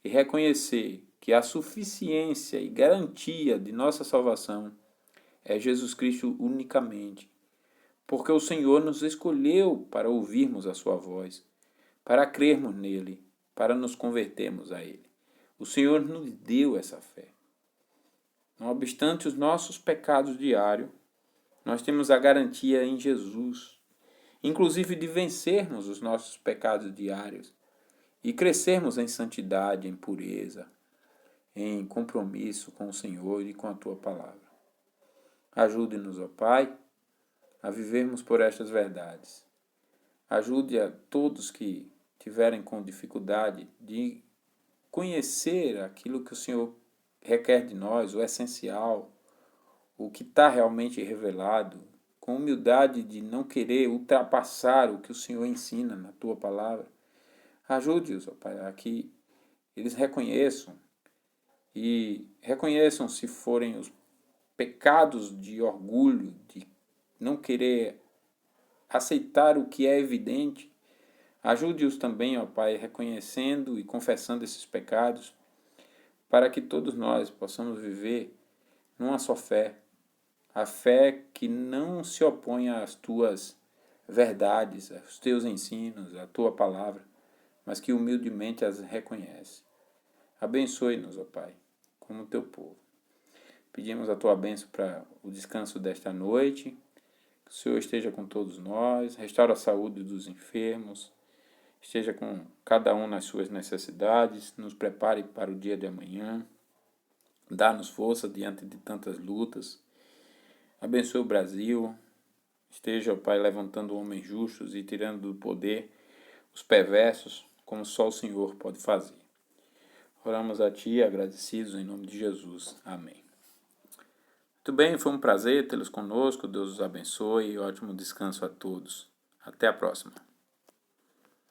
e reconhecer que a suficiência e garantia de nossa salvação é Jesus Cristo unicamente, porque o Senhor nos escolheu para ouvirmos a sua voz, para crermos nele, para nos convertermos a ele. O Senhor nos deu essa fé. Não obstante os nossos pecados diários, nós temos a garantia em Jesus, inclusive de vencermos os nossos pecados diários e crescermos em santidade, em pureza, em compromisso com o Senhor e com a tua palavra. Ajude-nos, ó Pai, a vivermos por estas verdades. Ajude a todos que tiverem com dificuldade de conhecer aquilo que o Senhor requer de nós, o essencial, o que está realmente revelado, com humildade de não querer ultrapassar o que o Senhor ensina na tua palavra. Ajude-os, ó Pai, a que eles reconheçam se forem os pecados de orgulho, de não querer aceitar o que é evidente. Ajude-os também, ó Pai, reconhecendo e confessando esses pecados, para que todos nós possamos viver numa só fé, a fé que não se opõe às tuas verdades, aos teus ensinos, à tua palavra, mas que humildemente as reconhece. Abençoe-nos, ó Pai, como teu povo. Pedimos a tua bênção para o descanso desta noite, que o Senhor esteja com todos nós, restaura a saúde dos enfermos, esteja com cada um nas suas necessidades, nos prepare para o dia de amanhã, dá-nos força diante de tantas lutas. Abençoe o Brasil, esteja, ó Pai, levantando homens justos e tirando do poder os perversos, como só o Senhor pode fazer. Oramos a Ti, agradecidos em nome de Jesus. Amém. Muito bem, foi um prazer tê-los conosco, Deus os abençoe e ótimo descanso a todos. Até a próxima.